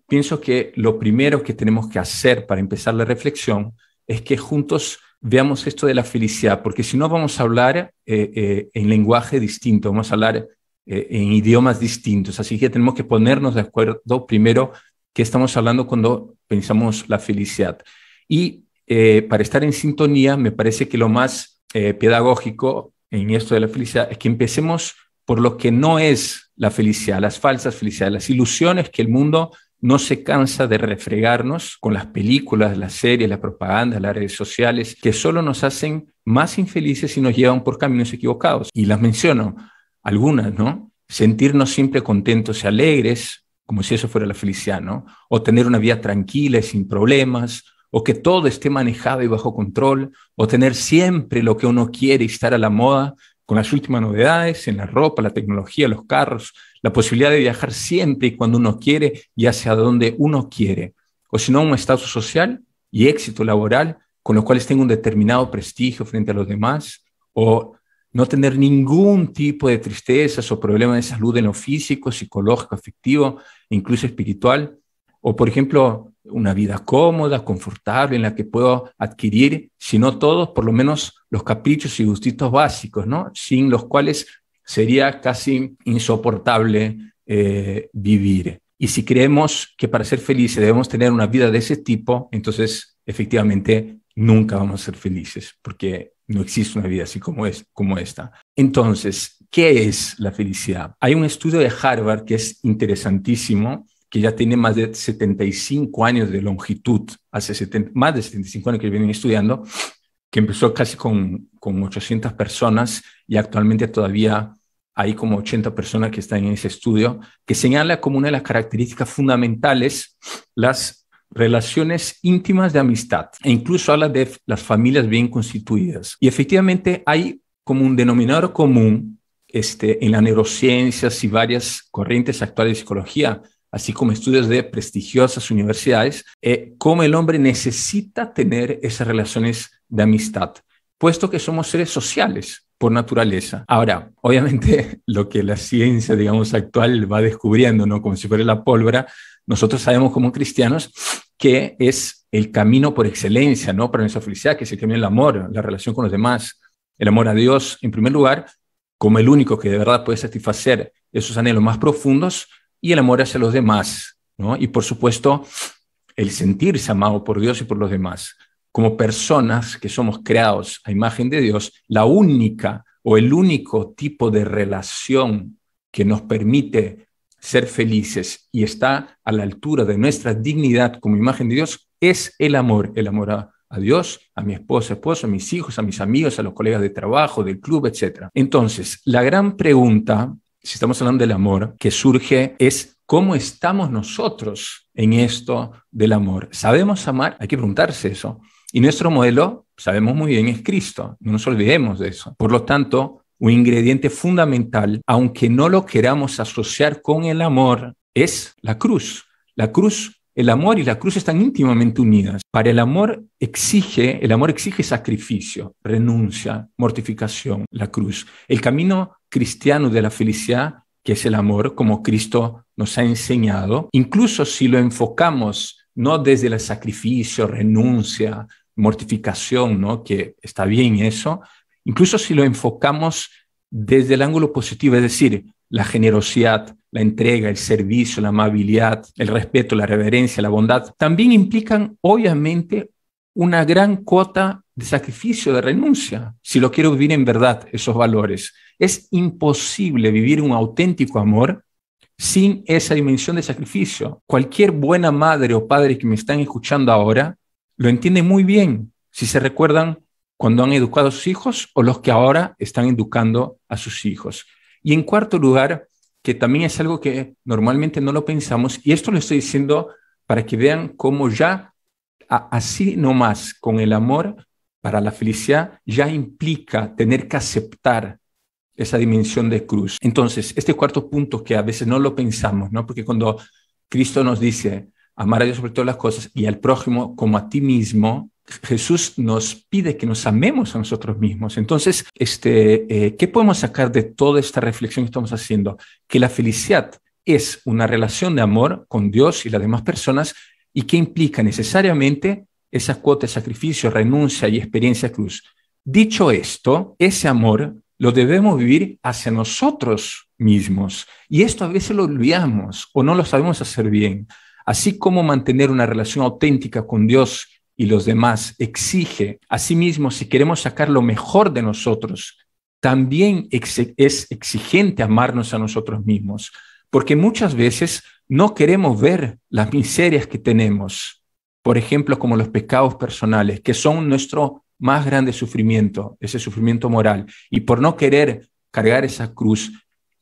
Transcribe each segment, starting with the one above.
pienso que lo primero que tenemos que hacer para empezar la reflexión es que juntos veamos esto de la felicidad, porque si no vamos a hablar en lenguaje distinto, vamos a hablar en idiomas distintos. Así que tenemos que ponernos de acuerdo primero qué estamos hablando cuando pensamos la felicidad. Y para estar en sintonía, me parece que lo más pedagógico en esto de la felicidad es que empecemos por lo que no es la felicidad, las falsas felicidades, las ilusiones que el mundo no se cansa de refregarnos con las películas, las series, la propaganda, las redes sociales, que solo nos hacen más infelices y nos llevan por caminos equivocados. Y las menciono algunas, ¿no? Sentirnos siempre contentos y alegres, como si eso fuera la felicidad, ¿no? O tener una vida tranquila y sin problemas, o que todo esté manejado y bajo control, o tener siempre lo que uno quiere y estar a la moda con las últimas novedades en la ropa, la tecnología, los carros, la posibilidad de viajar siempre y cuando uno quiere y hacia donde uno quiere. O si no, un estatus social y éxito laboral con los cuales tengo un determinado prestigio frente a los demás, o no tener ningún tipo de tristezas o problemas de salud en lo físico, psicológico, afectivo, incluso espiritual. O, por ejemplo, una vida cómoda, confortable, en la que puedo adquirir, si no todos, por lo menos los caprichos y gustitos básicos, ¿no? Sin los cuales sería casi insoportable vivir. Y si creemos que para ser felices debemos tener una vida de ese tipo, entonces efectivamente nunca vamos a ser felices, porque no existe una vida así como esta. Entonces, ¿qué es la felicidad? Hay un estudio de Harvard que es interesantísimo, que ya tiene más de 75 años de longitud, más de 75 años que vienen estudiando, que empezó casi con 800 personas y actualmente todavía hay como 80 personas que están en ese estudio, que señala como una de las características fundamentales las relaciones íntimas de amistad, e incluso habla de las familias bien constituidas. Y efectivamente hay como un denominador común en las neurociencias y varias corrientes actuales de psicología, así como estudios de prestigiosas universidades, cómo el hombre necesita tener esas relaciones de amistad, puesto que somos seres sociales por naturaleza. Ahora, obviamente, lo que la ciencia, digamos, actual va descubriendo, ¿no? Como si fuera la pólvora, nosotros sabemos como cristianos que es el camino por excelencia, ¿no? Para nuestra felicidad, que es el camino del amor, la relación con los demás, el amor a Dios, en primer lugar, como el único que de verdad puede satisfacer esos anhelos más profundos, y el amor hacia los demás, ¿no? Y por supuesto, el sentirse amado por Dios y por los demás. Como personas que somos creados a imagen de Dios, la única o el único tipo de relación que nos permite ser felices y está a la altura de nuestra dignidad como imagen de Dios es el amor a Dios, a mi esposa, esposo, a mis hijos, a mis amigos, a los colegas de trabajo, del club, etc. Entonces, la gran pregunta, si estamos hablando del amor, que surge es ¿cómo estamos nosotros en esto del amor? ¿Sabemos amar? Hay que preguntarse eso. Y nuestro modelo, sabemos muy bien, es Cristo. No nos olvidemos de eso. Por lo tanto, un ingrediente fundamental, aunque no lo queramos asociar con el amor, es la cruz. La cruz, el amor y la cruz están íntimamente unidas. Para el amor exige sacrificio, renuncia, mortificación, la cruz. El camino cristiano de la felicidad, que es el amor, como Cristo nos ha enseñado, incluso si lo enfocamos no desde el sacrificio, renuncia, mortificación, ¿no? Que está bien eso, incluso si lo enfocamos desde el ángulo positivo, es decir, la generosidad, la entrega, el servicio, la amabilidad, el respeto, la reverencia, la bondad, también implican obviamente una gran cuota de sacrificio, de renuncia, si lo quiero vivir en verdad, esos valores. Es imposible vivir un auténtico amor sin esa dimensión de sacrificio. Cualquier buena madre o padre que me están escuchando ahora lo entiende muy bien, si se recuerdan cuando han educado a sus hijos o los que ahora están educando a sus hijos. Y en cuarto lugar, que también es algo que normalmente no lo pensamos, y esto lo estoy diciendo para que vean cómo ya así nomás con el amor para la felicidad ya implica tener que aceptar esa dimensión de cruz. Entonces, este cuarto punto que a veces no lo pensamos, ¿no? Porque cuando Cristo nos dice amar a Dios sobre todas las cosas y al prójimo como a ti mismo, Jesús nos pide que nos amemos a nosotros mismos. Entonces, ¿qué podemos sacar de toda esta reflexión que estamos haciendo? Que la felicidad es una relación de amor con Dios y las demás personas y que implica necesariamente esa cuota de sacrificio, renuncia y experiencia cruz. Dicho esto, ese amor lo debemos vivir hacia nosotros mismos. Y esto a veces lo olvidamos o no lo sabemos hacer bien. Así como mantener una relación auténtica con Dios y los demás exige, asimismo, si queremos sacar lo mejor de nosotros, también es exigente amarnos a nosotros mismos, porque muchas veces no queremos ver las miserias que tenemos, por ejemplo, como los pecados personales, que son nuestro más grande sufrimiento, ese sufrimiento moral, y por no querer cargar esa cruz,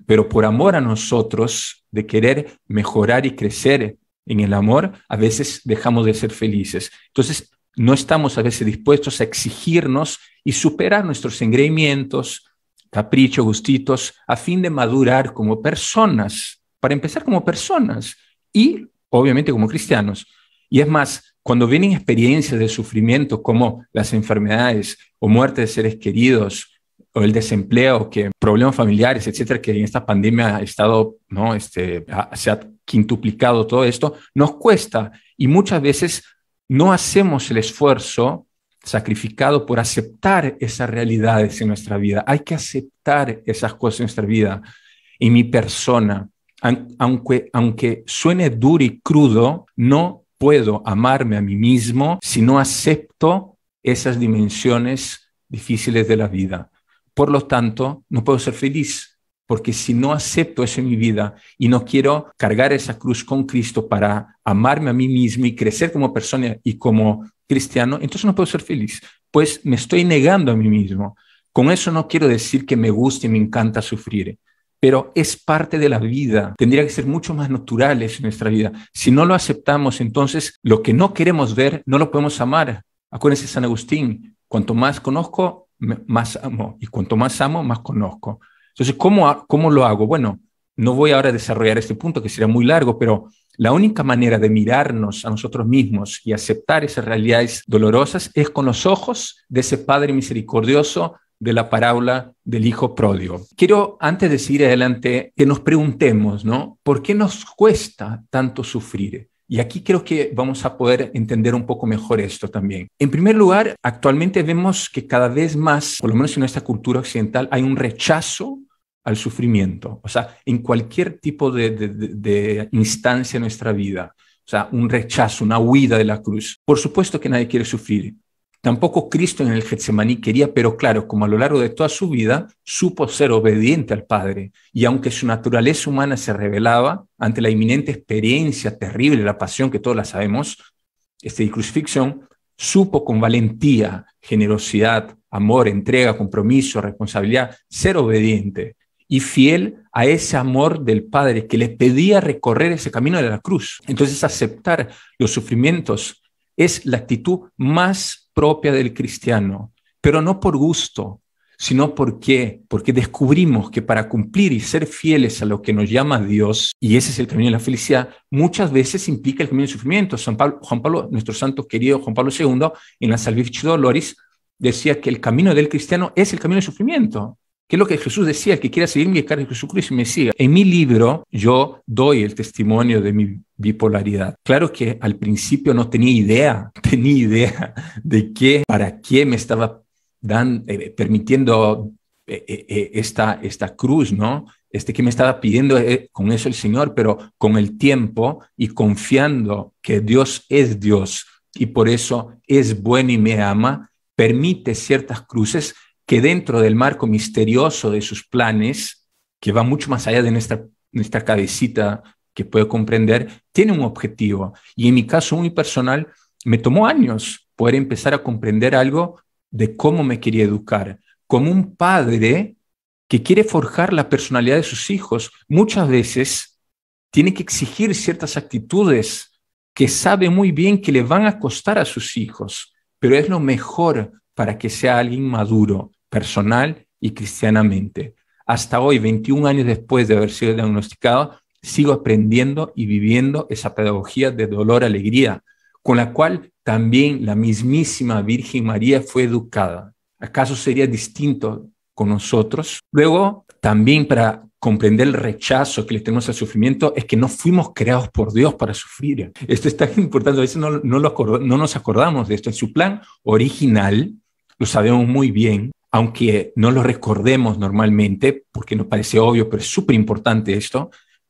pero por amor a nosotros, de querer mejorar y crecer en el amor, a veces dejamos de ser felices. Entonces, no estamos a veces dispuestos a exigirnos y superar nuestros engreimientos, caprichos, gustitos, a fin de madurar como personas, para empezar como personas y obviamente como cristianos. Y es más, cuando vienen experiencias de sufrimiento como las enfermedades o muerte de seres queridos o el desempleo, problemas familiares, etcétera, que en esta pandemia ha estado, ¿no? Se ha quintuplicado todo esto, nos cuesta y muchas veces no hacemos el esfuerzo sacrificado por aceptar esas realidades en nuestra vida. Hay que aceptar esas cosas en nuestra vida. En mi persona, aunque suene duro y crudo, no puedo amarme a mí mismo si no acepto esas dimensiones difíciles de la vida. Por lo tanto, no puedo ser feliz, porque si no acepto eso en mi vida y no quiero cargar esa cruz con Cristo para amarme a mí mismo y crecer como persona y como cristiano, entonces no puedo ser feliz, pues me estoy negando a mí mismo. Con eso no quiero decir que me guste y me encanta sufrir, pero es parte de la vida. Tendría que ser mucho más naturales en nuestra vida. Si no lo aceptamos, entonces lo que no queremos ver, no lo podemos amar. Acuérdense San Agustín, cuanto más conozco, más amo, y cuanto más amo, más conozco. Entonces, ¿cómo lo hago? Bueno, no voy ahora a desarrollar este punto, que sería muy largo, pero la única manera de mirarnos a nosotros mismos y aceptar esas realidades dolorosas es con los ojos de ese Padre misericordioso de la parábola del hijo pródigo. Quiero, antes de seguir adelante, que nos preguntemos, ¿no? ¿Por qué nos cuesta tanto sufrir? Y aquí creo que vamos a poder entender un poco mejor esto también. En primer lugar, actualmente vemos que cada vez más, por lo menos en nuestra cultura occidental, hay un rechazo al sufrimiento, o sea, en cualquier tipo de instancia en nuestra vida, o sea, un rechazo, una huida de la cruz. Por supuesto que nadie quiere sufrir. Tampoco Cristo en el Getsemaní quería, pero claro, como a lo largo de toda su vida, supo ser obediente al Padre. Y aunque su naturaleza humana se rebelaba ante la inminente experiencia terrible, la pasión que todos la sabemos, de crucifixión, supo con valentía, generosidad, amor, entrega, compromiso, responsabilidad, ser obediente y fiel a ese amor del Padre que le pedía recorrer ese camino de la cruz. Entonces, aceptar los sufrimientos es la actitud más propia del cristiano, pero no por gusto, sino porque descubrimos que para cumplir y ser fieles a lo que nos llama Dios, y ese es el camino de la felicidad, muchas veces implica el camino del sufrimiento. Juan Pablo, nuestro santo querido Juan Pablo II, en la Salvifici Doloris, decía que el camino del cristiano es el camino del sufrimiento, que es lo que Jesús decía: el que quiera seguirme, que cargue su cruz y me siga. En mi libro yo doy el testimonio de mi bipolaridad. Claro que al principio no tenía idea de para qué me estaba permitiendo esta cruz, ¿no? Que me estaba pidiendo con eso el Señor, pero con el tiempo y confiando que Dios es Dios y por eso es bueno y me ama, permite ciertas cruces que dentro del marco misterioso de sus planes, que va mucho más allá de nuestra cabecita que puede comprender, tiene un objetivo. Y en mi caso muy personal, me tomó años poder empezar a comprender algo de cómo me quería educar. Como un padre que quiere forjar la personalidad de sus hijos, muchas veces tiene que exigir ciertas actitudes que sabe muy bien que le van a costar a sus hijos, pero es lo mejor para que sea alguien maduro, personal y cristianamente. Hasta hoy, 21 años después de haber sido diagnosticado, sigo aprendiendo y viviendo esa pedagogía de dolor-alegría, con la cual también la mismísima Virgen María fue educada. ¿Acaso sería distinto con nosotros? Luego, también para comprender el rechazo que le tenemos al sufrimiento es que no fuimos creados por Dios para sufrir. Esto es tan importante, a veces no nos acordamos de esto. En su plan original, lo sabemos muy bien, aunque no lo recordemos normalmente, porque nos parece obvio, pero es súper importante esto,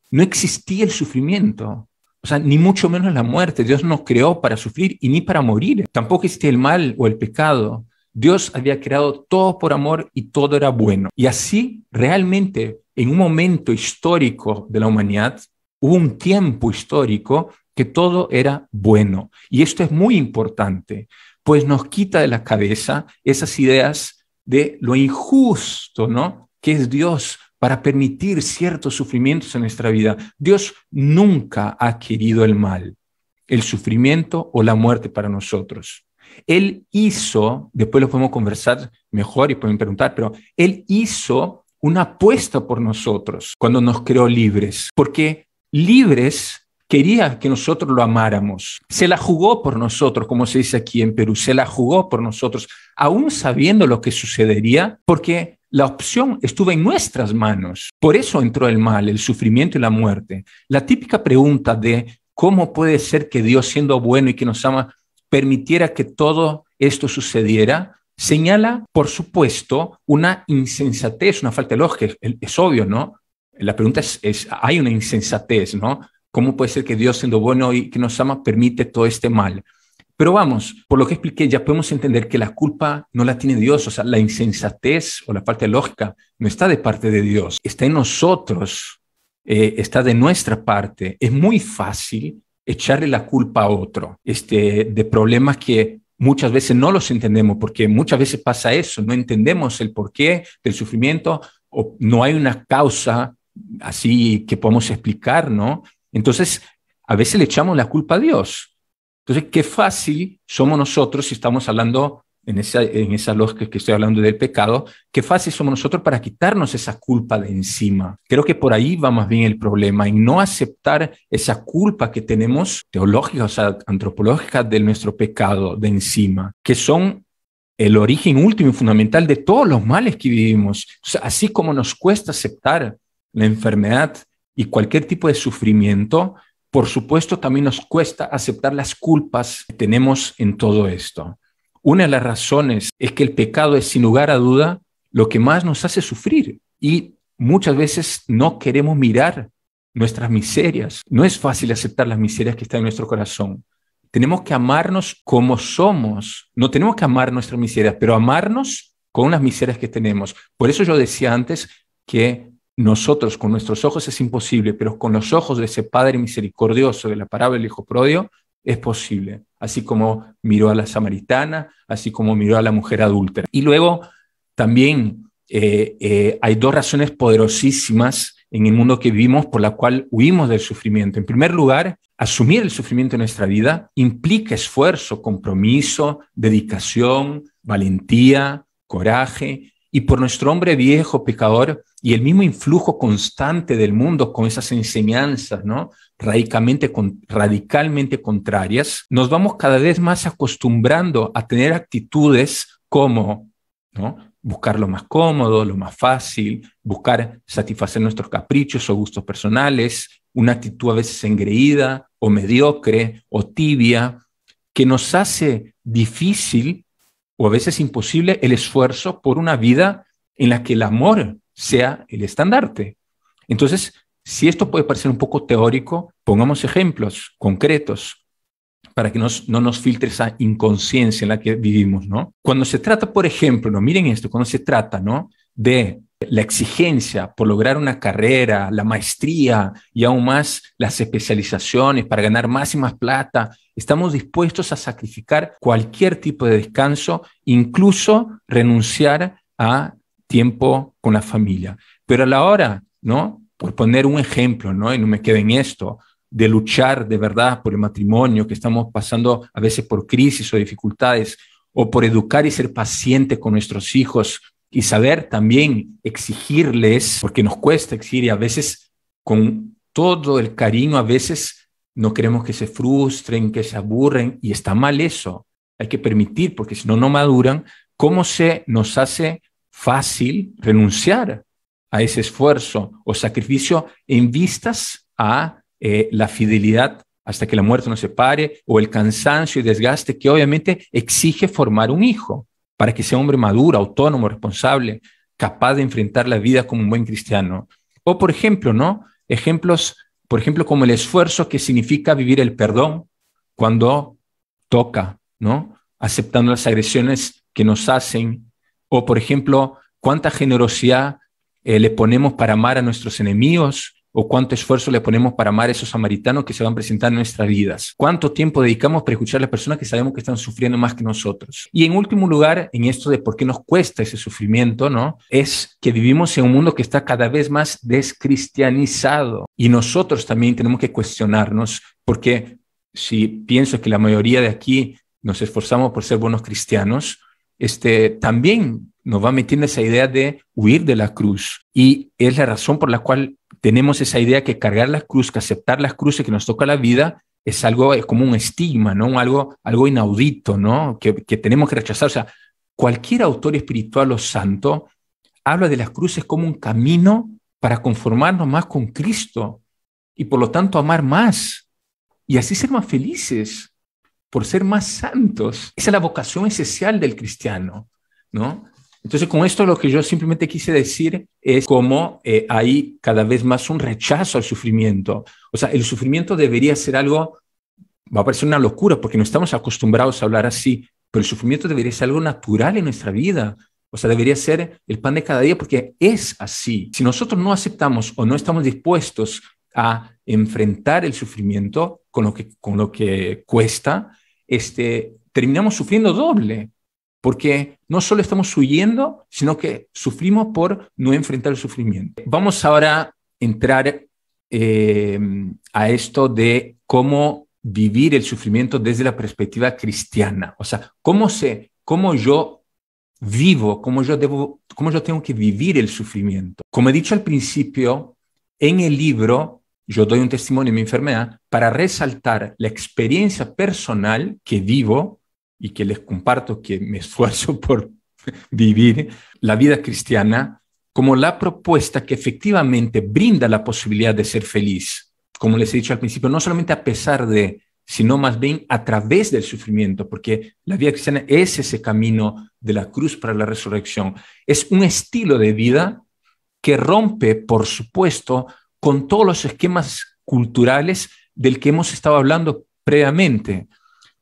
no existía el sufrimiento. O sea, ni mucho menos la muerte. Dios nos creó para sufrir y ni para morir. Tampoco existía el mal o el pecado. Dios había creado todo por amor y todo era bueno. Y así, realmente, en un momento histórico de la humanidad, hubo un tiempo histórico que todo era bueno. Y esto es muy importante, pues nos quita de la cabeza esas ideas de lo injusto, ¿no?, que es Dios para permitir ciertos sufrimientos en nuestra vida. Dios nunca ha querido el mal, el sufrimiento o la muerte para nosotros. Él hizo, después lo podemos conversar mejor y pueden preguntar, pero Él hizo una apuesta por nosotros cuando nos creó libres, porque libres quería que nosotros lo amáramos. Se la jugó por nosotros, como se dice aquí en Perú, se la jugó por nosotros, aún sabiendo lo que sucedería, porque la opción estuvo en nuestras manos. Por eso entró el mal, el sufrimiento y la muerte. La típica pregunta de cómo puede ser que Dios, siendo bueno y que nos ama, permitiera que todo esto sucediera, señala, por supuesto, una insensatez, una falta de lógica. Es obvio, ¿no? La pregunta es, hay una insensatez, ¿no? ¿Cómo puede ser que Dios, siendo bueno y que nos ama, permite todo este mal? Pero vamos, por lo que expliqué, ya podemos entender que la culpa no la tiene Dios. O sea, la insensatez o la falta de lógica no está de parte de Dios, está en nosotros, está de nuestra parte. Es muy fácil echarle la culpa a otro, de problemas que muchas veces no los entendemos, porque muchas veces pasa eso, no entendemos el porqué del sufrimiento o no hay una causa así que podamos explicar, ¿no? Entonces, a veces le echamos la culpa a Dios. Entonces, qué fácil somos nosotros, si estamos hablando en esa lógica que estoy hablando del pecado, qué fácil somos nosotros para quitarnos esa culpa de encima. Creo que por ahí va más bien el problema, en no aceptar esa culpa que tenemos teológica, o sea, antropológica de nuestro pecado de encima, que son el origen último y fundamental de todos los males que vivimos. O sea, así como nos cuesta aceptar la enfermedad y cualquier tipo de sufrimiento, por supuesto también nos cuesta aceptar las culpas que tenemos en todo esto. Una de las razones es que el pecado es, sin lugar a duda, lo que más nos hace sufrir y muchas veces no queremos mirar nuestras miserias. No es fácil aceptar las miserias que están en nuestro corazón. Tenemos que amarnos como somos. No tenemos que amar nuestras miserias, pero amarnos con las miserias que tenemos. Por eso yo decía antes que nosotros con nuestros ojos es imposible, pero con los ojos de ese Padre misericordioso de la parábola del Hijo Pródigo es posible. Así como miró a la samaritana, así como miró a la mujer adúltera. Y luego también hay dos razones poderosísimas en el mundo que vivimos por la cual huimos del sufrimiento. En primer lugar, asumir el sufrimiento en nuestra vida implica esfuerzo, compromiso, dedicación, valentía, coraje. Y por nuestro hombre viejo, pecador, y el mismo influjo constante del mundo con esas enseñanzas, ¿no?, radicalmente contrarias, nos vamos cada vez más acostumbrando a tener actitudes como, ¿no?, buscar lo más cómodo, lo más fácil, buscar satisfacer nuestros caprichos o gustos personales, una actitud a veces engreída o mediocre o tibia, que nos hace difícil o a veces imposible el esfuerzo por una vida en la que el amor sea el estandarte. Entonces, si esto puede parecer un poco teórico, pongamos ejemplos concretos para que no nos filtre esa inconsciencia en la que vivimos, ¿no? Cuando se trata, por ejemplo, ¿no?, miren esto, cuando se trata, ¿no?, de la exigencia por lograr una carrera, la maestría y aún más las especializaciones para ganar más y más plata, estamos dispuestos a sacrificar cualquier tipo de descanso, incluso renunciar a tiempo con la familia. Pero a la hora, ¿no?, por poner un ejemplo, ¿no?, y no me quede en esto, de luchar de verdad por el matrimonio, que estamos pasando a veces por crisis o dificultades, o por educar y ser paciente con nuestros hijos y saber también exigirles, porque nos cuesta exigir y a veces con todo el cariño, a veces no queremos que se frustren, que se aburren, y está mal eso. Hay que permitir, porque si no, no maduran. ¿Cómo se nos hace fácil renunciar a ese esfuerzo o sacrificio en vistas a la fidelidad hasta que la muerte nos separe, o el cansancio y desgaste que obviamente exige formar un hijo para que sea un hombre maduro, autónomo, responsable, capaz de enfrentar la vida como un buen cristiano. O por ejemplo, ¿no? Ejemplos, por ejemplo, como el esfuerzo que significa vivir el perdón cuando toca, ¿no? Aceptando las agresiones que nos hacen. O por ejemplo, cuánta generosidad le ponemos para amar a nuestros enemigos, o cuánto esfuerzo le ponemos para amar a esos samaritanos que se van presentando en nuestras vidas. Cuánto tiempo dedicamos para escuchar a las personas que sabemos que están sufriendo más que nosotros. Y en último lugar, en esto de por qué nos cuesta ese sufrimiento, ¿no? Es que vivimos en un mundo que está cada vez más descristianizado. Y nosotros también tenemos que cuestionarnos, porque si pienso que la mayoría de aquí nos esforzamos por ser buenos cristianos, también nos va metiendo esa idea de huir de la cruz. Y es la razón por la cual tenemos esa idea que cargar la cruz, que aceptar las cruces que nos toca la vida, es como un estigma, ¿no? Algo inaudito, ¿no? Que tenemos que rechazar. O sea, cualquier autor espiritual o santo habla de las cruces como un camino para conformarnos más con Cristo y por lo tanto amar más y así ser más felices por ser más santos. Esa es la vocación esencial del cristiano, ¿no? Entonces, con esto lo que yo simplemente quise decir es cómo hay cada vez más un rechazo al sufrimiento. O sea, el sufrimiento debería ser algo, va a parecer una locura porque no estamos acostumbrados a hablar así, pero el sufrimiento debería ser algo natural en nuestra vida. O sea, debería ser el pan de cada día porque es así. Si nosotros no aceptamos o no estamos dispuestos a enfrentar el sufrimiento con lo que cuesta, terminamos sufriendo doble. Porque no solo estamos huyendo, sino que sufrimos por no enfrentar el sufrimiento. Vamos ahora a entrar a esto de cómo vivir el sufrimiento desde la perspectiva cristiana. O sea, cómo yo vivo, cómo yo tengo que vivir el sufrimiento. Como he dicho al principio, en el libro yo doy un testimonio de mi enfermedad para resaltar la experiencia personal que vivo y que les comparto, que me esfuerzo por vivir la vida cristiana como la propuesta que efectivamente brinda la posibilidad de ser feliz. Como les he dicho al principio, no solamente a pesar de, sino más bien a través del sufrimiento, porque la vida cristiana es ese camino de la cruz para la resurrección. Es un estilo de vida que rompe, por supuesto, con todos los esquemas culturales del que hemos estado hablando previamente,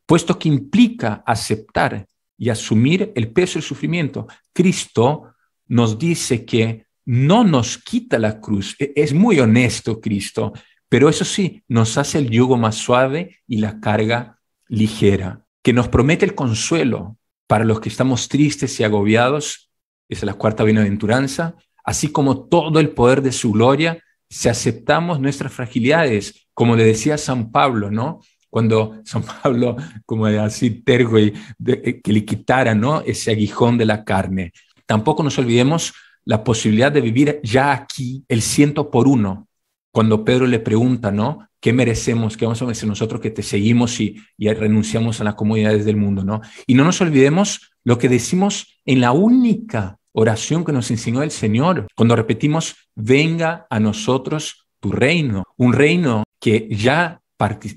puesto que implica aceptar y asumir el peso del sufrimiento. Cristo nos dice que no nos quita la cruz. Es muy honesto Cristo, pero eso sí, nos hace el yugo más suave y la carga ligera, que nos promete el consuelo para los que estamos tristes y agobiados. Esa es la cuarta bienaventuranza, así como todo el poder de su gloria, si aceptamos nuestras fragilidades, como le decía San Pablo, ¿no? Cuando San Pablo, como así terco, que le quitara, ¿no?, ese aguijón de la carne. Tampoco nos olvidemos la posibilidad de vivir ya aquí el 100 por 1. Cuando Pedro le pregunta, ¿no?, ¿qué merecemos? ¿Qué vamos a merecer nosotros que te seguimos y renunciamos a las comodidades del mundo, ¿no? Y no nos olvidemos lo que decimos en la única oración que nos enseñó el Señor, cuando repetimos, venga a nosotros tu reino, un reino que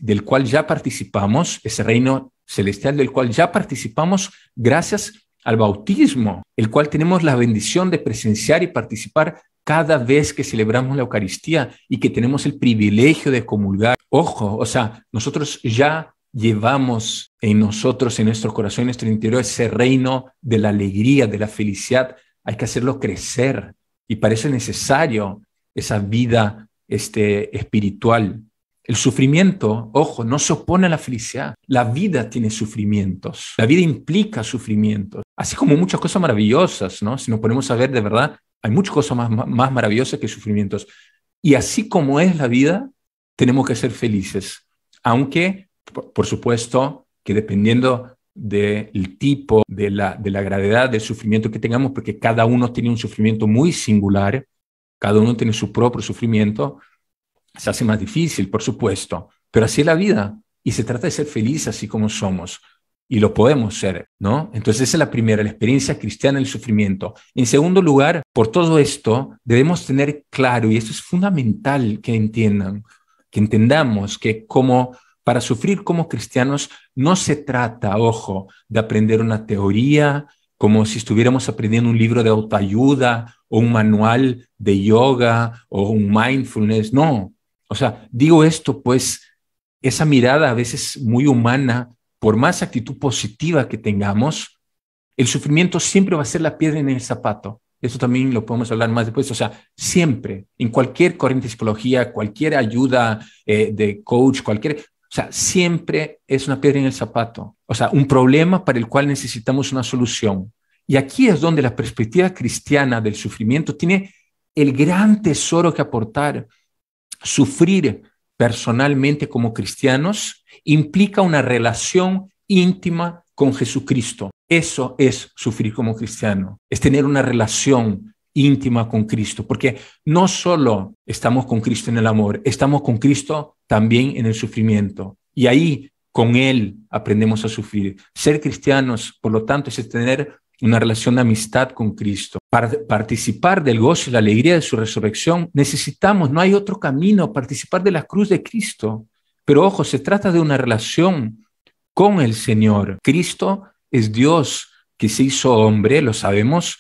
del cual ya participamos, ese reino celestial del cual ya participamos gracias al bautismo, el cual tenemos la bendición de presenciar y participar cada vez que celebramos la Eucaristía y que tenemos el privilegio de comulgar. Ojo, o sea, nosotros ya llevamos en nosotros, en nuestro corazón, en nuestro interior, ese reino de la alegría, de la felicidad. Hay que hacerlo crecer y para eso es necesario esa vida espiritual. El sufrimiento, ojo, no se opone a la felicidad. La vida tiene sufrimientos. La vida implica sufrimientos. Así como muchas cosas maravillosas, ¿no? Si nos ponemos a ver, de verdad, hay muchas cosas más maravillosas que sufrimientos. Y así como es la vida, tenemos que ser felices. Aunque, por supuesto, que dependiendo del tipo, de la gravedad del sufrimiento que tengamos, porque cada uno tiene un sufrimiento muy singular, cada uno tiene su propio sufrimiento, se hace más difícil, por supuesto, pero así es la vida y se trata de ser feliz así como somos. y lo podemos ser, ¿no? Entonces esa es la primera, la experiencia cristiana del sufrimiento. En segundo lugar, por todo esto debemos tener claro, y esto es fundamental que entiendan, que entendamos que como para sufrir como cristianos no se trata, ojo, de aprender una teoría como si estuviéramos aprendiendo un libro de autoayuda o un manual de yoga o un mindfulness, no. O sea, digo esto pues esa mirada a veces muy humana, por más actitud positiva que tengamos, el sufrimiento siempre va a ser la piedra en el zapato. Eso también lo podemos hablar más después. O sea, siempre, en cualquier corriente de psicología, cualquier ayuda de coach, o sea, siempre es una piedra en el zapato. O sea, un problema para el cual necesitamos una solución. Y aquí es donde la perspectiva cristiana del sufrimiento tiene el gran tesoro que aportar. Sufrir personalmente como cristianos implica una relación íntima con Jesucristo. Eso es sufrir como cristiano, es tener una relación íntima con Cristo, porque no solo estamos con Cristo en el amor, estamos con Cristo también en el sufrimiento. Y ahí con Él aprendemos a sufrir. Ser cristianos, por lo tanto, es tener una relación de amistad con Cristo. Para participar del gozo y la alegría de su resurrección, necesitamos, no hay otro camino, participar de la cruz de Cristo. Pero ojo, se trata de una relación con el Señor. Cristo es Dios que se hizo hombre, lo sabemos,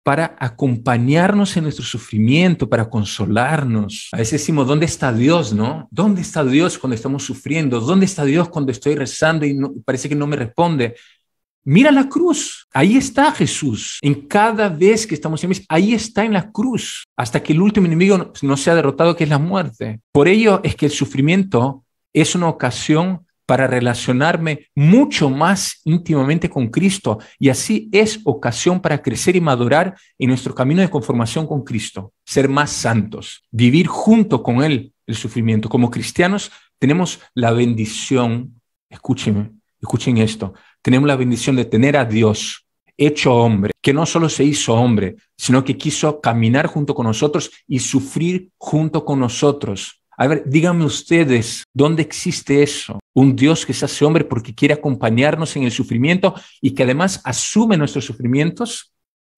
para acompañarnos en nuestro sufrimiento, para consolarnos. A veces decimos, ¿dónde está Dios, no? ¿Dónde está Dios cuando estamos sufriendo? ¿Dónde está Dios cuando estoy rezando y parece que no me responde? Mira la cruz, ahí está Jesús. En cada vez que estamos en misa, ahí está en la cruz, hasta que el último enemigo no sea derrotado, que es la muerte. Por ello es que el sufrimiento es una ocasión para relacionarme mucho más íntimamente con Cristo, y así es ocasión para crecer y madurar en nuestro camino de conformación con Cristo, ser más santos, vivir junto con Él el sufrimiento. Como cristianos tenemos la bendición, escuchen esto, tenemos la bendición de tener a Dios hecho hombre, que no solo se hizo hombre, sino que quiso caminar junto con nosotros y sufrir junto con nosotros. A ver, díganme ustedes, ¿dónde existe eso? Un Dios que se hace hombre porque quiere acompañarnos en el sufrimiento y que además asume nuestros sufrimientos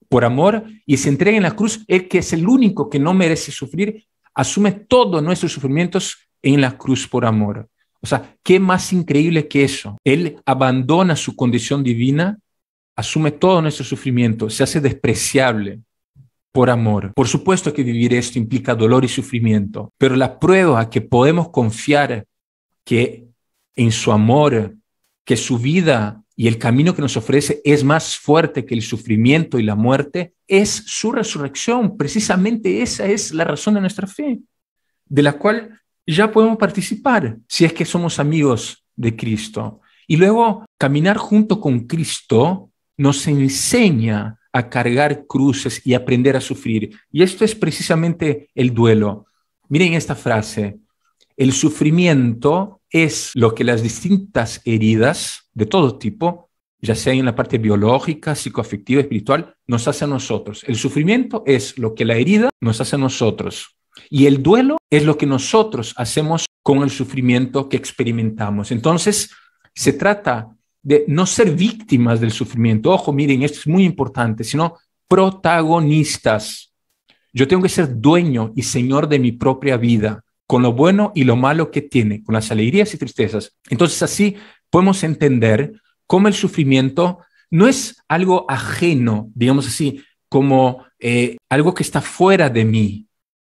por amor y se entrega en la cruz. Él, que es el único que no merece sufrir, asume todos nuestros sufrimientos en la cruz por amor. O sea, ¿qué más increíble que eso? Él abandona su condición divina, asume todo nuestro sufrimiento, se hace despreciable por amor. Por supuesto que vivir esto implica dolor y sufrimiento, pero la prueba que podemos confiar que en su amor, que su vida y el camino que nos ofrece es más fuerte que el sufrimiento y la muerte, es su resurrección. Precisamente esa es la razón de nuestra fe, de la cual ya podemos participar si es que somos amigos de Cristo. Y luego caminar junto con Cristo nos enseña a cargar cruces y aprender a sufrir. Y esto es precisamente el duelo. Miren esta frase: el sufrimiento es lo que las distintas heridas de todo tipo, ya sea en la parte biológica, psicoafectiva, espiritual, nos hace a nosotros. El sufrimiento es lo que la herida nos hace a nosotros. Y el duelo es lo que nosotros hacemos con el sufrimiento que experimentamos. Entonces, se trata de no ser víctimas del sufrimiento. Ojo, miren, esto es muy importante, sino protagonistas. Yo tengo que ser dueño y señor de mi propia vida, con lo bueno y lo malo que tiene, con las alegrías y tristezas. Entonces, así podemos entender cómo el sufrimiento no es algo ajeno, digamos así, como algo que está fuera de mí,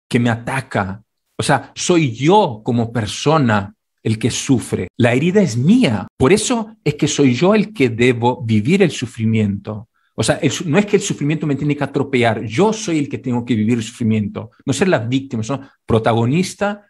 que me ataca. O sea, soy yo como persona el que sufre. La herida es mía. Por eso es que soy yo el que debo vivir el sufrimiento. O sea, no es que el sufrimiento me tiene que atropellar. Yo soy el que tengo que vivir el sufrimiento. No ser la víctima, sino protagonista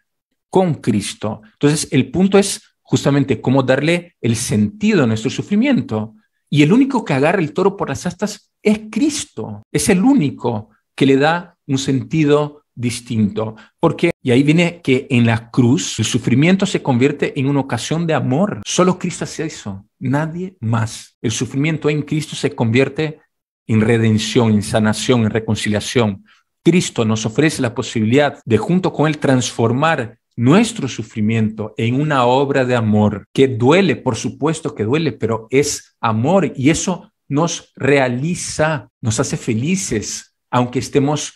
con Cristo. Entonces, el punto es justamente cómo darle el sentido a nuestro sufrimiento. Y el único que agarra el toro por las astas es Cristo. Es el único que le da un sentido distinto, porque, y ahí viene que en la cruz el sufrimiento se convierte en una ocasión de amor. Solo Cristo hace eso, nadie más. El sufrimiento en Cristo se convierte en redención, en sanación, en reconciliación. Cristo nos ofrece la posibilidad de junto con Él transformar nuestro sufrimiento en una obra de amor que duele, por supuesto que duele, pero es amor y eso nos realiza, nos hace felices, aunque estemos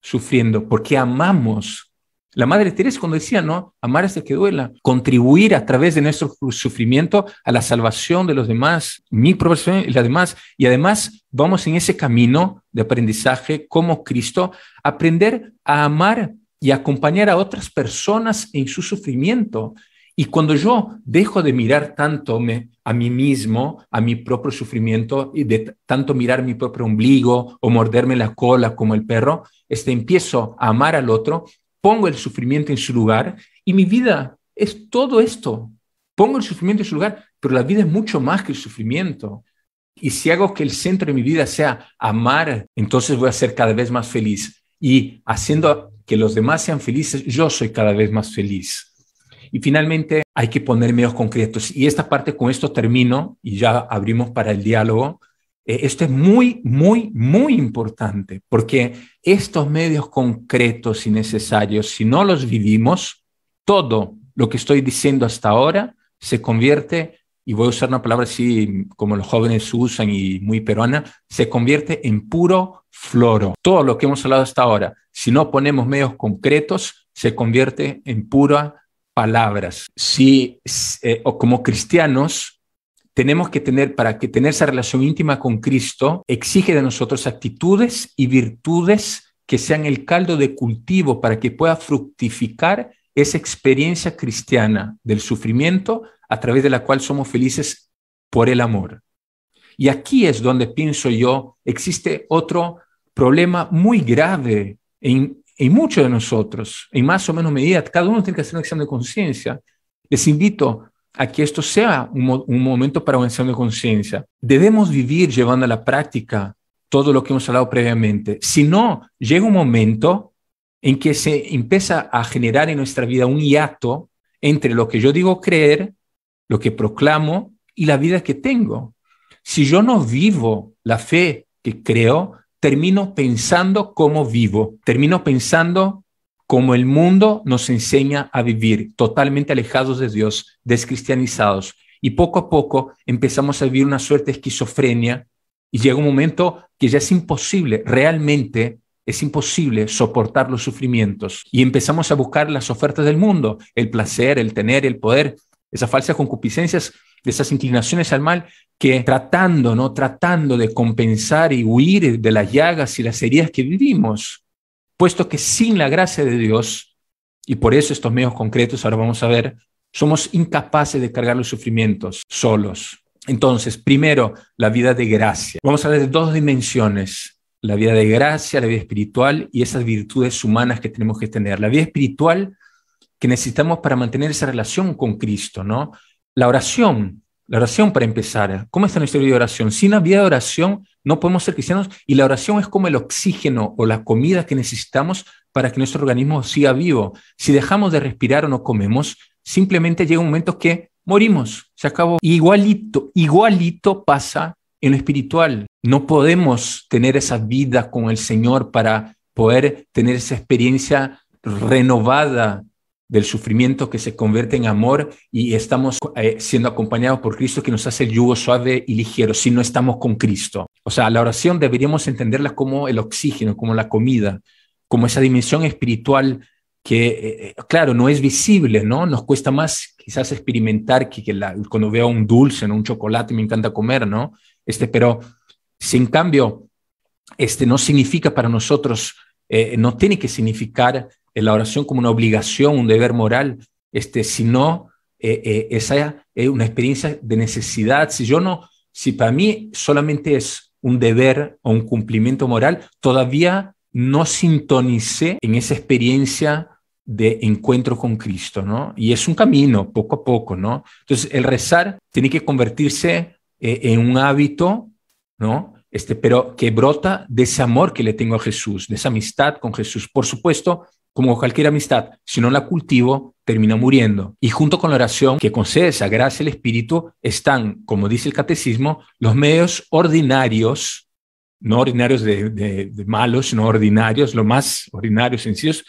sufriendo, porque amamos. La Madre Teresa cuando decía, ¿no? Amar hasta que duela, contribuir a través de nuestro sufrimiento a la salvación de los demás, mi profesión y la demás. Y además vamos en ese camino de aprendizaje como Cristo, aprender a amar y acompañar a otras personas en su sufrimiento. Y cuando yo dejo de mirar tanto a mí mismo, a mi propio sufrimiento, y de tanto mirar mi propio ombligo o morderme la cola como el perro, empiezo a amar al otro, pongo el sufrimiento en su lugar y mi vida es todo esto. Pongo el sufrimiento en su lugar, pero la vida es mucho más que el sufrimiento. Y si hago que el centro de mi vida sea amar, entonces voy a ser cada vez más feliz. Y haciendo que los demás sean felices, yo soy cada vez más feliz. Y finalmente hay que poner medios concretos. Y esta parte, con esto termino y ya abrimos para el diálogo. Esto es muy, muy, muy importante porque estos medios concretos y necesarios, si no los vivimos, todo lo que estoy diciendo hasta ahora se convierte, y voy a usar una palabra así como los jóvenes usan y muy peruana, se convierte en puro floro. Todo lo que hemos hablado hasta ahora, si no ponemos medios concretos, se convierte en pura palabras. O como cristianos, tenemos que tener, para que tener esa relación íntima con Cristo, exige de nosotros actitudes y virtudes que sean el caldo de cultivo para que pueda fructificar esa experiencia cristiana del sufrimiento a través de la cual somos felices por el amor. Y aquí es donde pienso yo, existe otro problema muy grave en muchos de nosotros, en más o menos medida. Cada uno tiene que hacer un examen de conciencia. Les invito a que esto sea un momento para un examen de conciencia. Debemos vivir llevando a la práctica todo lo que hemos hablado previamente. Si no, llega un momento en que se empieza a generar en nuestra vida un hiato entre lo que yo digo creer, lo que proclamo y la vida que tengo. Si yo no vivo la fe que creo, termino pensando como vivo, termino pensando como el mundo nos enseña a vivir, totalmente alejados de Dios, descristianizados. Y poco a poco empezamos a vivir una suerte de esquizofrenia y llega un momento que ya es imposible, realmente es imposible soportar los sufrimientos. Y empezamos a buscar las ofertas del mundo, el placer, el tener, el poder, esas falsas concupiscencias, esas inclinaciones al mal que tratando de compensar y huir de las llagas y las heridas que vivimos, puesto que sin la gracia de Dios, y por eso estos medios concretos, ahora vamos a ver, somos incapaces de cargar los sufrimientos solos. Entonces, primero, la vida de gracia. Vamos a hablar de dos dimensiones, la vida de gracia, la vida espiritual y esas virtudes humanas que tenemos que tener. La vida espiritual que necesitamos para mantener esa relación con Cristo, ¿no? La oración para empezar. ¿Cómo está nuestra vida de oración? Sin una vida de oración no podemos ser cristianos y la oración es como el oxígeno o la comida que necesitamos para que nuestro organismo siga vivo. Si dejamos de respirar o no comemos, simplemente llega un momento que morimos, se acabó. Igualito pasa en lo espiritual. No podemos tener esa vida con el Señor para poder tener esa experiencia renovada del sufrimiento que se convierte en amor y estamos siendo acompañados por Cristo que nos hace el yugo suave y ligero si no estamos con Cristo. O sea, la oración deberíamos entenderla como el oxígeno, como la comida, como esa dimensión espiritual que, claro, no es visible, ¿no? Nos cuesta más quizás experimentar cuando veo un dulce, ¿no? Un chocolate, me encanta comer, ¿no? Pero si en cambio no significa para nosotros, no tiene que significar la oración como una obligación, un deber moral, sino esa es una experiencia de necesidad. Si para mí solamente es un deber o un cumplimiento moral, todavía no sintonicé en esa experiencia de encuentro con Cristo, ¿no? Y es un camino, poco a poco, ¿no? Entonces, el rezar tiene que convertirse en un hábito, ¿no? Pero que brota de ese amor que le tengo a Jesús, de esa amistad con Jesús. Por supuesto, como cualquier amistad, si no la cultivo, termina muriendo. Y junto con la oración que concede esa gracia al Espíritu están, como dice el Catecismo, los medios ordinarios, no ordinarios de malos, sino ordinarios, lo más ordinarios, sencillos,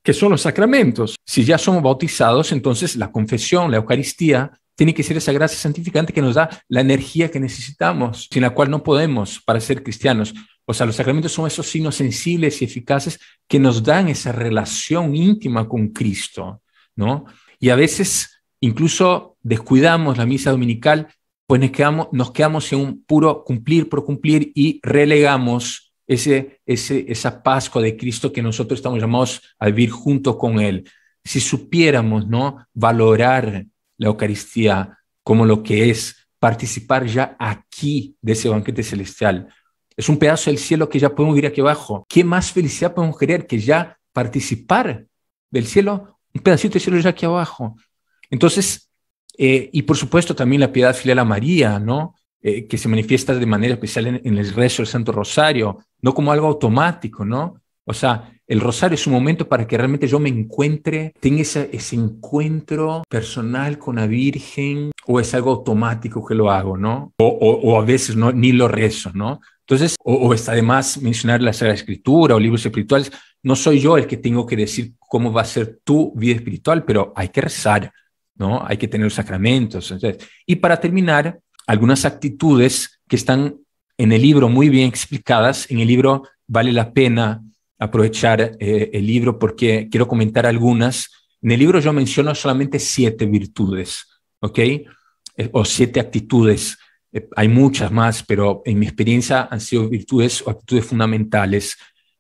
que son los sacramentos. Si ya somos bautizados, entonces la confesión, la Eucaristía, tiene que ser esa gracia santificante que nos da la energía que necesitamos, sin la cual no podemos para ser cristianos. O sea, los sacramentos son esos signos sensibles y eficaces que nos dan esa relación íntima con Cristo, ¿no? Y a veces incluso descuidamos la misa dominical, pues nos quedamos en un puro cumplir por cumplir y relegamos esa Pascua de Cristo que nosotros estamos llamados a vivir junto con Él. Si supiéramos, ¿no?, valorar la Eucaristía como lo que es participar ya aquí de ese banquete celestial. Es un pedazo del cielo que ya podemos vivir aquí abajo. ¿Qué más felicidad podemos querer que ya participar del cielo? Un pedacito del cielo ya aquí abajo. Entonces, y por supuesto también la piedad filial a María, ¿no? Que se manifiesta de manera especial en el rezo del Santo Rosario, no como algo automático, ¿no? O sea, el rosario es un momento para que realmente yo me encuentre, tenga ese encuentro personal con la Virgen, o es algo automático que lo hago, ¿no? O a veces no, ni lo rezo, ¿no? Entonces, o está de más mencionar la Sagrada Escritura o libros espirituales. No soy yo el que tengo que decir cómo va a ser tu vida espiritual, pero hay que rezar, ¿no? Hay que tener los sacramentos. Entonces, y para terminar, algunas actitudes que están en el libro muy bien explicadas. En el libro vale la pena aprovechar el libro porque quiero comentar algunas. En el libro yo menciono solamente 7 virtudes, ¿ok? O 7 actitudes. Hay muchas más, pero en mi experiencia han sido virtudes o actitudes fundamentales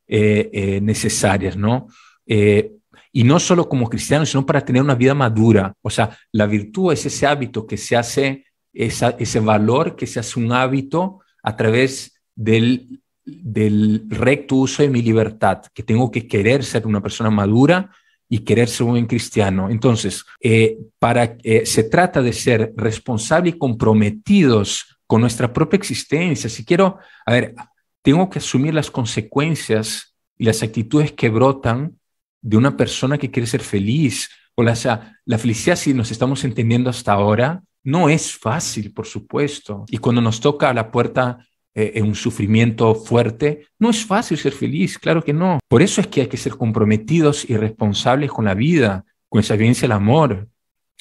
necesarias, ¿no? Y no solo como cristianos, sino para tener una vida madura. O sea, la virtud es ese hábito que se hace, ese valor que se hace un hábito a través del recto uso de mi libertad, que tengo que querer ser una persona madura y querer ser un buen cristiano. Entonces, se trata de ser responsables y comprometidos con nuestra propia existencia. Si quiero, tengo que asumir las consecuencias y las actitudes que brotan de una persona que quiere ser feliz. O sea, la felicidad, si nos estamos entendiendo hasta ahora, no es fácil, por supuesto. Y cuando nos toca a la puerta un sufrimiento fuerte, no es fácil ser feliz, claro que no. Por eso es que hay que ser comprometidos y responsables con la vida, con esa vivencia del amor.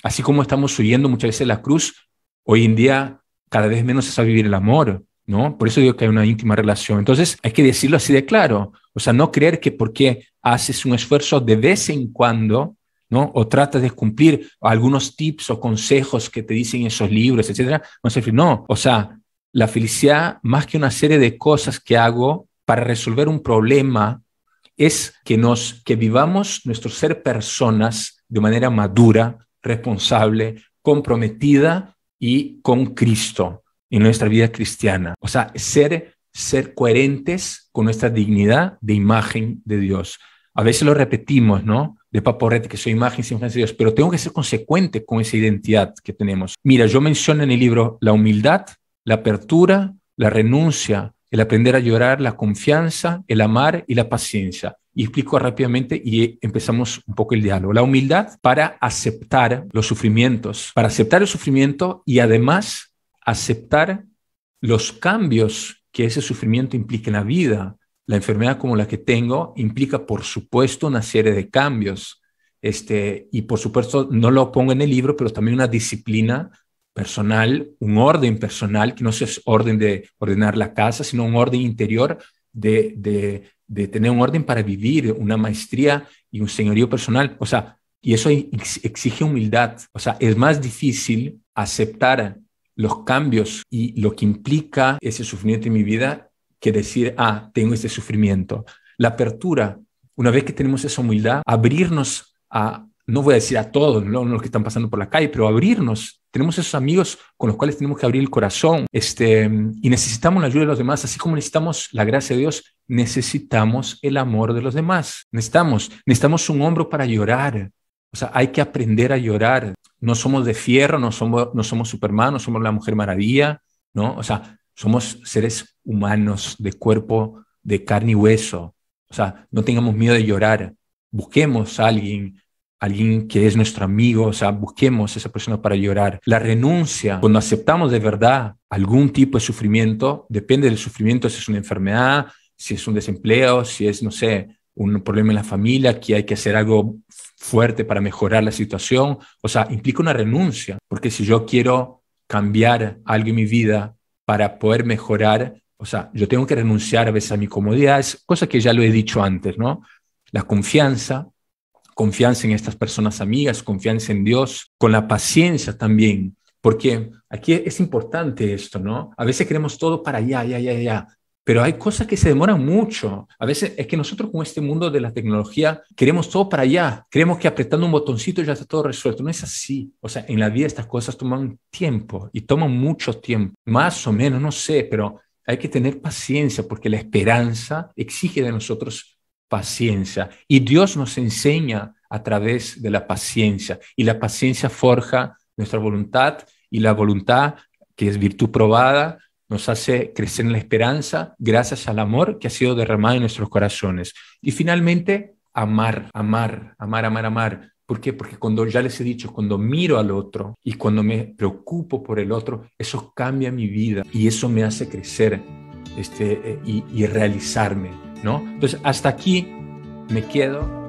Así como estamos huyendo muchas veces de la cruz, hoy en día cada vez menos se sabe vivir el amor, ¿no? Por eso digo que hay una íntima relación. Entonces hay que decirlo así de claro. O sea, no creer que porque haces un esfuerzo de vez en cuando, ¿no?, o tratas de cumplir algunos tips o consejos que te dicen esos libros, etcétera, no, o sea, la felicidad, más que una serie de cosas que hago para resolver un problema, es que vivamos nuestro ser personas de manera madura, responsable, comprometida y con Cristo en nuestra vida cristiana. O sea, ser coherentes con nuestra dignidad de imagen de Dios. A veces lo repetimos, ¿no? De Paporrete, que soy imagen y semejanza de Dios, pero tengo que ser consecuente con esa identidad que tenemos. Mira, yo menciono en el libro la humildad, la apertura, la renuncia, el aprender a llorar, la confianza, el amar y la paciencia. Y explico rápidamente y empezamos un poco el diálogo. La humildad para aceptar los sufrimientos, para aceptar el sufrimiento y además aceptar los cambios que ese sufrimiento implica en la vida. La enfermedad como la que tengo implica, por supuesto, una serie de cambios. Y por supuesto, no lo pongo en el libro, pero también una disciplina personal, un orden personal, que no es orden de ordenar la casa, sino un orden interior de tener un orden para vivir, una maestría y un señorío personal. O sea, y eso exige humildad. O sea, es más difícil aceptar los cambios y lo que implica ese sufrimiento en mi vida que decir, tengo este sufrimiento. La apertura, una vez que tenemos esa humildad, abrirnos a, no voy a decir a todos, no los que están pasando por la calle, pero abrirnos. Tenemos esos amigos con los cuales tenemos que abrir el corazón, y necesitamos la ayuda de los demás, así como necesitamos la gracia de Dios, necesitamos el amor de los demás. Necesitamos un hombro para llorar. O sea, hay que aprender a llorar. No somos de fierro, no somos Superman, no somos la Mujer Maravilla, ¿no? O sea, somos seres humanos de cuerpo, de carne y hueso. O sea, no tengamos miedo de llorar. Busquemos a alguien que es nuestro amigo, o sea, busquemos a esa persona para llorar. La renuncia, cuando aceptamos de verdad algún tipo de sufrimiento, depende del sufrimiento, si es una enfermedad, si es un desempleo, si es, no sé, un problema en la familia, que hay que hacer algo fuerte para mejorar la situación. O sea, implica una renuncia, porque si yo quiero cambiar algo en mi vida para poder mejorar, o sea, yo tengo que renunciar a veces a mi comodidad, es cosa que ya lo he dicho antes, ¿no? La confianza en estas personas amigas, confianza en Dios, con la paciencia también, porque aquí es importante esto, ¿no? A veces queremos todo para allá, ya, pero hay cosas que se demoran mucho. A veces es que nosotros con este mundo de la tecnología queremos todo para allá, creemos que apretando un botoncito ya está todo resuelto. No es así. O sea, en la vida estas cosas toman tiempo y toman mucho tiempo, más o menos, no sé, pero hay que tener paciencia porque la esperanza exige de nosotros paciencia y Dios nos enseña a través de la paciencia y la paciencia forja nuestra voluntad y la voluntad, que es virtud probada, nos hace crecer en la esperanza gracias al amor que ha sido derramado en nuestros corazones. Y finalmente, amar. ¿Por qué? Porque cuando ya les he dicho, cuando miro al otro y cuando me preocupo por el otro, eso cambia mi vida y eso me hace crecer y realizarme, ¿no? Entonces, hasta aquí me quedo.